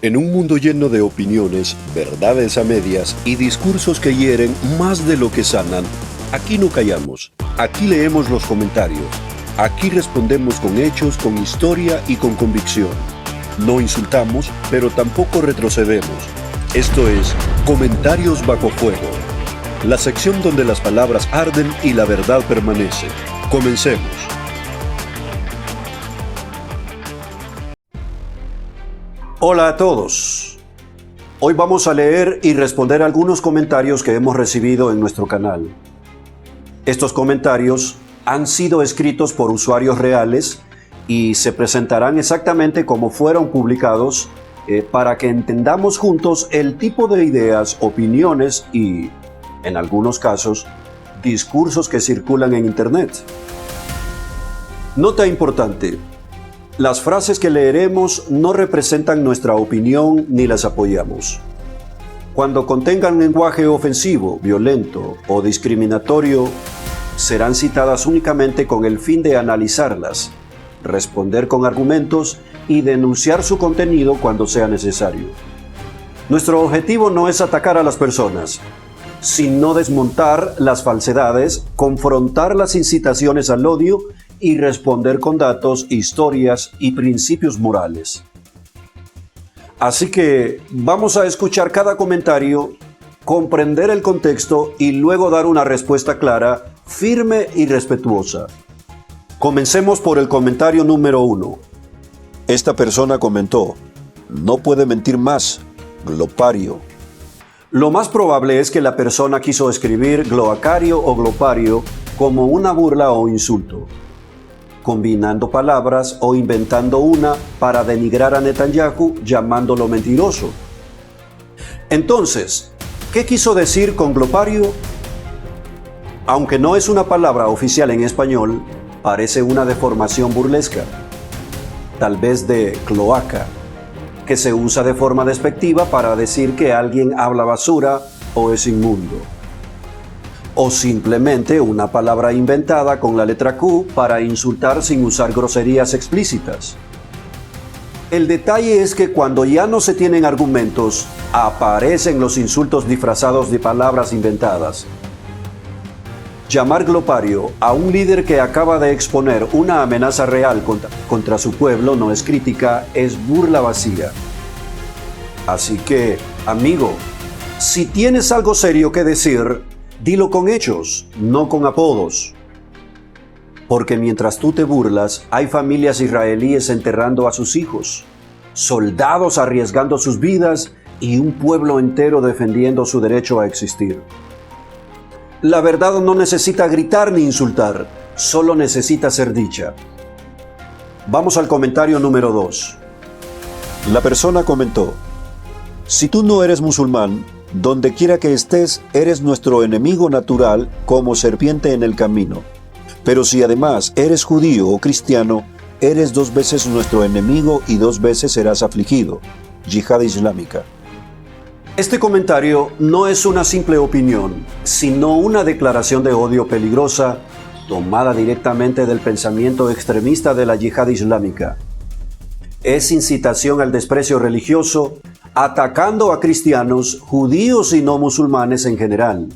En un mundo lleno de opiniones, verdades a medias y discursos que hieren más de lo que sanan, aquí no callamos, aquí leemos los comentarios, aquí respondemos con hechos, con historia y con convicción. No insultamos, pero tampoco retrocedemos. Esto es Comentarios Bajo Fuego, la sección donde las palabras arden y la verdad permanece. Comencemos. Hola a todos. Hoy vamos a leer y responder algunos comentarios que hemos recibido en nuestro canal. Estos comentarios han sido escritos por usuarios reales y se presentarán exactamente como fueron publicados para que entendamos juntos el tipo de ideas, opiniones y, en algunos casos, discursos que circulan en Internet. Nota importante: las frases que leeremos no representan nuestra opinión ni las apoyamos. Cuando contengan lenguaje ofensivo, violento o discriminatorio, serán citadas únicamente con el fin de analizarlas, responder con argumentos y denunciar su contenido cuando sea necesario. Nuestro objetivo no es atacar a las personas, sino desmontar las falsedades, confrontar las incitaciones al odio y responder con datos, historias y principios morales. Así que vamos a escuchar cada comentario, comprender el contexto y luego dar una respuesta clara, firme y respetuosa. Comencemos por el comentario número 1. Esta persona comentó: "No puede mentir más, glopario". Lo más probable es que la persona quiso escribir gloacario o glopario como una burla o insulto, combinando palabras o inventando una para denigrar a Netanyahu llamándolo mentiroso. Entonces, ¿qué quiso decir con glopario? Aunque no es una palabra oficial en español, parece una deformación burlesca, tal vez de cloaca, que se usa de forma despectiva para decir que alguien habla basura o es inmundo. O simplemente una palabra inventada con la letra Q para insultar sin usar groserías explícitas. El detalle es que cuando ya no se tienen argumentos, aparecen los insultos disfrazados de palabras inventadas. Llamar glopario a un líder que acaba de exponer una amenaza real contra su pueblo no es crítica, es burla vacía. Así que, amigo, si tienes algo serio que decir, dilo con hechos, no con apodos. Porque mientras tú te burlas, hay familias israelíes enterrando a sus hijos, soldados arriesgando sus vidas y un pueblo entero defendiendo su derecho a existir. La verdad no necesita gritar ni insultar, solo necesita ser dicha. Vamos al comentario número 2. La persona comentó: "Si tú no eres musulmán, donde quiera que estés, eres nuestro enemigo natural como serpiente en el camino. Pero si además eres judío o cristiano, eres 2 veces nuestro enemigo y 2 veces serás afligido. Yihad Islámica". Este comentario no es una simple opinión, sino una declaración de odio peligrosa, tomada directamente del pensamiento extremista de la Yihad Islámica. Es incitación al desprecio religioso, atacando a cristianos, judíos y no musulmanes en general.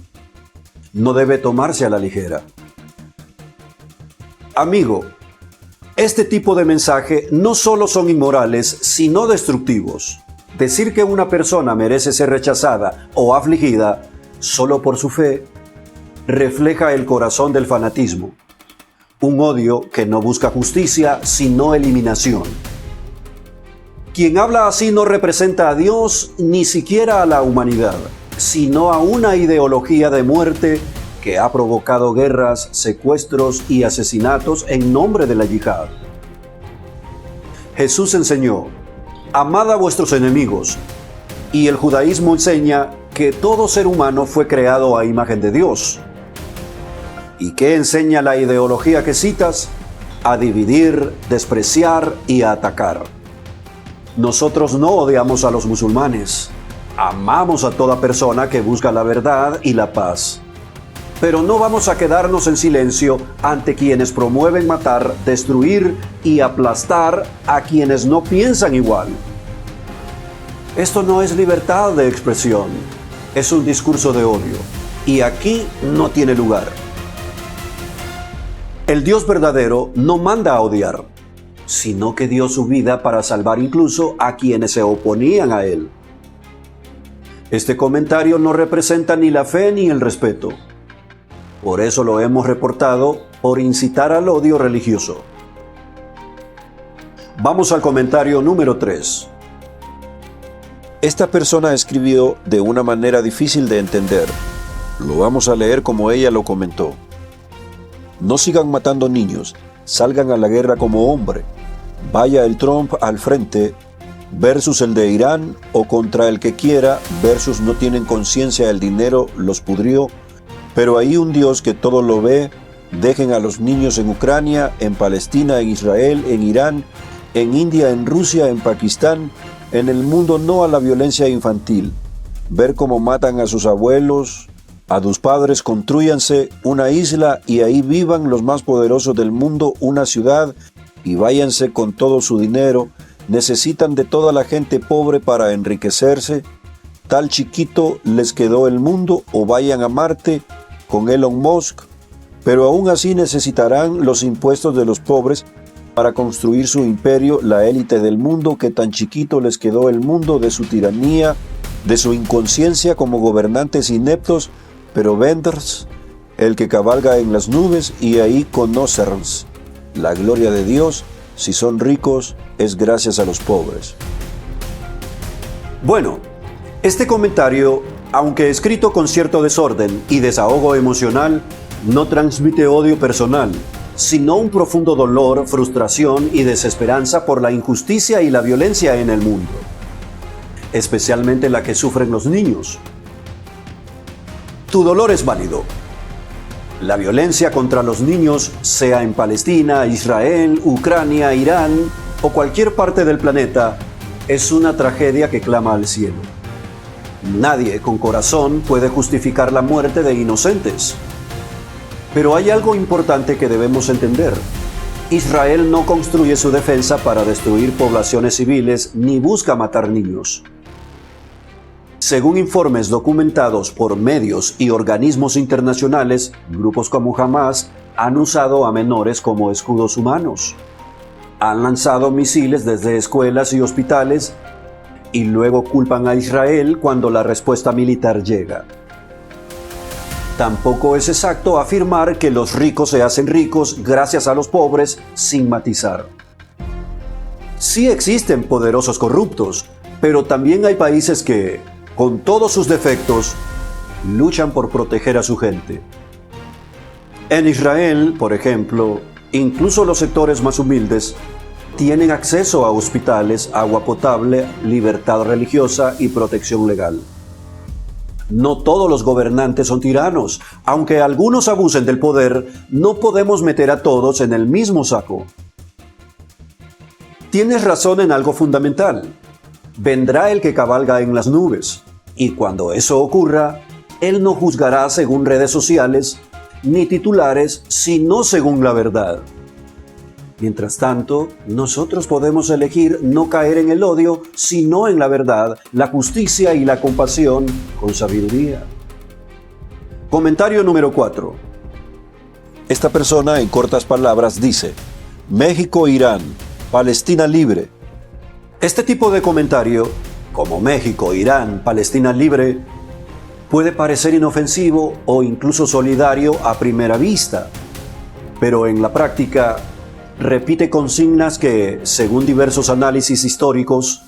No debe tomarse a la ligera. Amigo, este tipo de mensaje no solo son inmorales, sino destructivos. Decir que una persona merece ser rechazada o afligida solo por su fe refleja el corazón del fanatismo, un odio que no busca justicia, sino eliminación. Quien habla así no representa a Dios ni siquiera a la humanidad, sino a una ideología de muerte que ha provocado guerras, secuestros y asesinatos en nombre de la yihad. Jesús enseñó: "Amad a vuestros enemigos", y el judaísmo enseña que todo ser humano fue creado a imagen de Dios. ¿Y qué enseña la ideología que citas? A dividir, despreciar y a atacar. Nosotros no odiamos a los musulmanes, amamos a toda persona que busca la verdad y la paz. Pero no vamos a quedarnos en silencio ante quienes promueven matar, destruir y aplastar a quienes no piensan igual. Esto no es libertad de expresión, es un discurso de odio, y aquí no tiene lugar. El Dios verdadero no manda a odiar, sino que dio su vida para salvar incluso a quienes se oponían a Él. Este comentario no representa ni la fe ni el respeto. Por eso lo hemos reportado por incitar al odio religioso. Vamos al comentario número 3. Esta persona escribió de una manera difícil de entender. Lo vamos a leer como ella lo comentó. No sigan matando niños, salgan a la guerra como hombre. Vaya el Trump al frente versus el de Irán o contra el que quiera versus no tienen conciencia, el dinero los pudrió. Pero hay un Dios que todo lo ve. Dejen a los niños en Ucrania, en Palestina, en Israel, en Irán, en India, en Rusia, en Pakistán, en el mundo, no a la violencia infantil. Ver cómo matan a sus abuelos, a tus padres, construyanse una isla y ahí vivan los más poderosos del mundo, una ciudad, y váyanse con todo su dinero. Necesitan de toda la gente pobre para enriquecerse. Tal chiquito les quedó el mundo, o vayan a Marte con Elon Musk, pero aún así necesitarán los impuestos de los pobres para construir su imperio, la élite del mundo, que tan chiquito les quedó el mundo de su tiranía, de su inconsciencia como gobernantes ineptos, pero venders, el que cabalga en las nubes, y ahí conocerns la gloria de Dios. Si son ricos, es gracias a los pobres. Bueno, este comentario, aunque escrito con cierto desorden y desahogo emocional, no transmite odio personal, sino un profundo dolor, frustración y desesperanza por la injusticia y la violencia en el mundo, especialmente la que sufren los niños. Tu dolor es válido. La violencia contra los niños, sea en Palestina, Israel, Ucrania, Irán o cualquier parte del planeta, es una tragedia que clama al cielo. Nadie con corazón puede justificar la muerte de inocentes. Pero hay algo importante que debemos entender. Israel no construye su defensa para destruir poblaciones civiles ni busca matar niños. Según informes documentados por medios y organismos internacionales, grupos como Hamas han usado a menores como escudos humanos. Han lanzado misiles desde escuelas y hospitales y luego culpan a Israel cuando la respuesta militar llega. Tampoco es exacto afirmar que los ricos se hacen ricos gracias a los pobres sin matizar. Sí existen poderosos corruptos, pero también hay países que, con todos sus defectos, luchan por proteger a su gente. En Israel, por ejemplo, incluso los sectores más humildes tienen acceso a hospitales, agua potable, libertad religiosa y protección legal. No todos los gobernantes son tiranos. Aunque algunos abusen del poder, no podemos meter a todos en el mismo saco. Tienes razón en algo fundamental. Vendrá el que cabalga en las nubes, y cuando eso ocurra, él no juzgará según redes sociales ni titulares, sino según la verdad. Mientras tanto, nosotros podemos elegir no caer en el odio, sino en la verdad, la justicia y la compasión con sabiduría. Comentario número 4. Esta persona, en cortas palabras, dice: México, Irán, Palestina libre. Este tipo de comentario, como México, Irán, Palestina libre, puede parecer inofensivo o incluso solidario a primera vista, pero en la práctica repite consignas que, según diversos análisis históricos,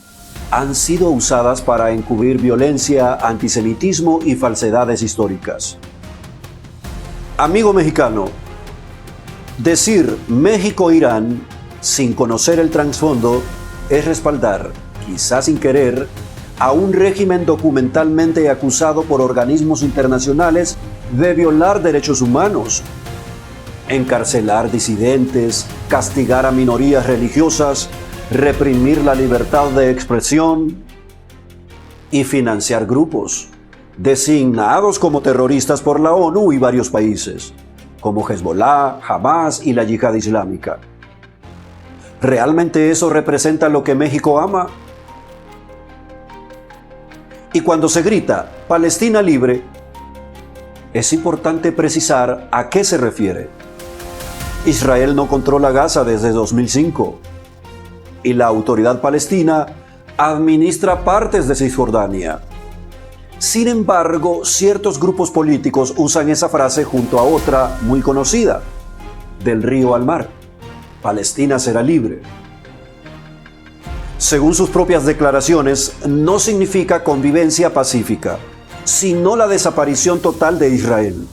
han sido usadas para encubrir violencia, antisemitismo y falsedades históricas. Amigo mexicano, decir México-Irán sin conocer el trasfondo es respaldar, quizás sin querer, a un régimen documentalmente acusado por organismos internacionales de violar derechos humanos, encarcelar disidentes, castigar a minorías religiosas, reprimir la libertad de expresión y financiar grupos designados como terroristas por la ONU y varios países, como Hezbollah, Hamas y la Yihad Islámica. ¿Realmente eso representa lo que México ama? Y cuando se grita Palestina libre, es importante precisar a qué se refiere. Israel no controla Gaza desde 2005 y la Autoridad Palestina administra partes de Cisjordania. Sin embargo, ciertos grupos políticos usan esa frase junto a otra muy conocida, del río al mar: Palestina será libre. Según sus propias declaraciones, no significa convivencia pacífica, sino la desaparición total de Israel.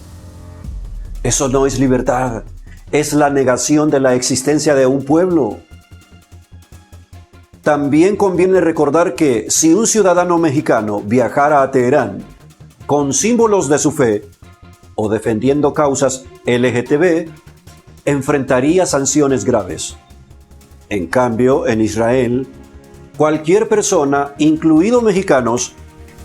Eso no es libertad, es la negación de la existencia de un pueblo. También conviene recordar que si un ciudadano mexicano viajara a Teherán con símbolos de su fe o defendiendo causas LGTB, enfrentaría sanciones graves. En cambio, en Israel, cualquier persona, incluidos mexicanos,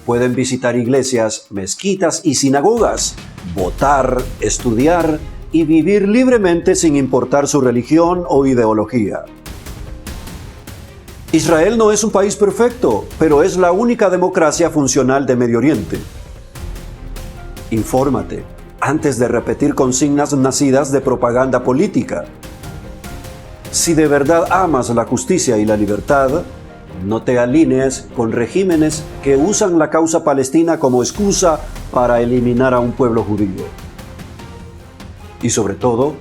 pueden visitar iglesias, mezquitas y sinagogas, votar, estudiar y vivir libremente sin importar su religión o ideología. Israel no es un país perfecto, pero es la única democracia funcional de Medio Oriente. Infórmate antes de repetir consignas nacidas de propaganda política. Si de verdad amas la justicia y la libertad, no te alinees con regímenes que usan la causa palestina como excusa para eliminar a un pueblo judío. Y sobre todo,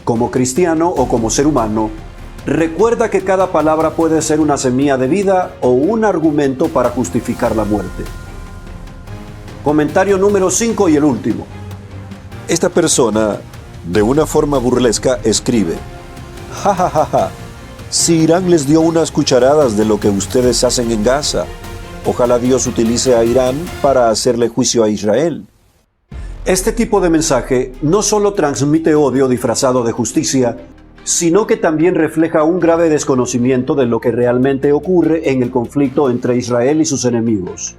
como cristiano o como ser humano, recuerda que cada palabra puede ser una semilla de vida o un argumento para justificar la muerte. Comentario número 5 y el último. Esta persona, de una forma burlesca, escribe: ja ja ja ja, si Irán les dio unas cucharadas de lo que ustedes hacen en Gaza, ojalá Dios utilice a Irán para hacerle juicio a Israel. Este tipo de mensaje no solo transmite odio disfrazado de justicia, sino que también refleja un grave desconocimiento de lo que realmente ocurre en el conflicto entre Israel y sus enemigos.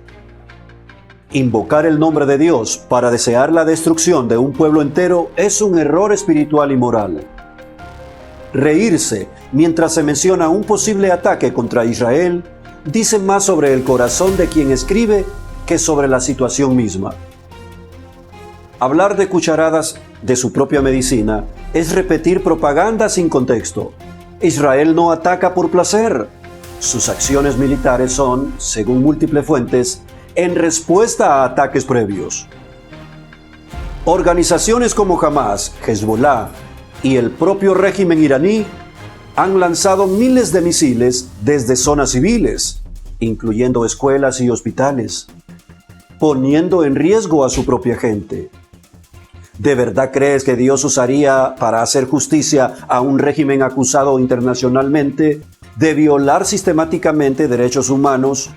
Invocar el nombre de Dios para desear la destrucción de un pueblo entero es un error espiritual y moral. Reírse mientras se menciona un posible ataque contra Israel dice más sobre el corazón de quien escribe que sobre la situación misma. Hablar de cucharadas de su propia medicina es repetir propaganda sin contexto. Israel no ataca por placer. Sus acciones militares son, según múltiples fuentes, en respuesta a ataques previos. Organizaciones como Hamas, Hezbollah y el propio régimen iraní han lanzado miles de misiles desde zonas civiles, incluyendo escuelas y hospitales, poniendo en riesgo a su propia gente. ¿De verdad crees que Dios usaría para hacer justicia a un régimen acusado internacionalmente de violar sistemáticamente derechos humanos,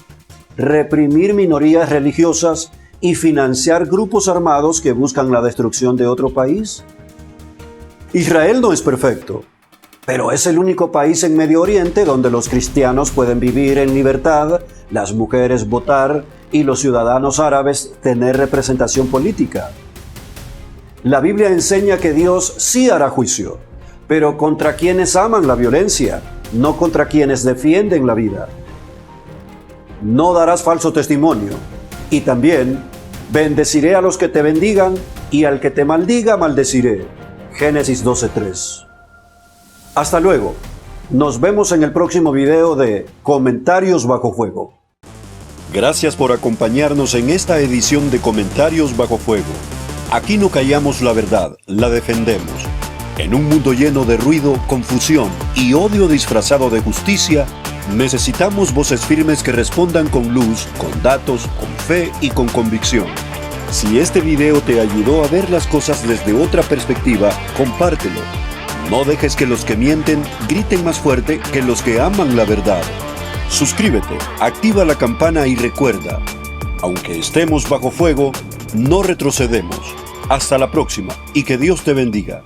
reprimir minorías religiosas y financiar grupos armados que buscan la destrucción de otro país? Israel no es perfecto, pero es el único país en Medio Oriente donde los cristianos pueden vivir en libertad, las mujeres votar y los ciudadanos árabes tener representación política. La Biblia enseña que Dios sí hará juicio, pero contra quienes aman la violencia, no contra quienes defienden la vida. No darás falso testimonio, y también bendeciré a los que te bendigan, y al que te maldiga maldeciré. Génesis 12:3. Hasta luego. Nos vemos en el próximo video de Comentarios Bajo Fuego. Gracias por acompañarnos en esta edición de Comentarios Bajo Fuego. Aquí no callamos la verdad, la defendemos. En un mundo lleno de ruido, confusión y odio disfrazado de justicia, necesitamos voces firmes que respondan con luz, con datos, con fe y con convicción. Si este video te ayudó a ver las cosas desde otra perspectiva, compártelo. No dejes que los que mienten griten más fuerte que los que aman la verdad. Suscríbete, activa la campana y recuerda, aunque estemos bajo fuego, no retrocedemos. Hasta la próxima y que Dios te bendiga.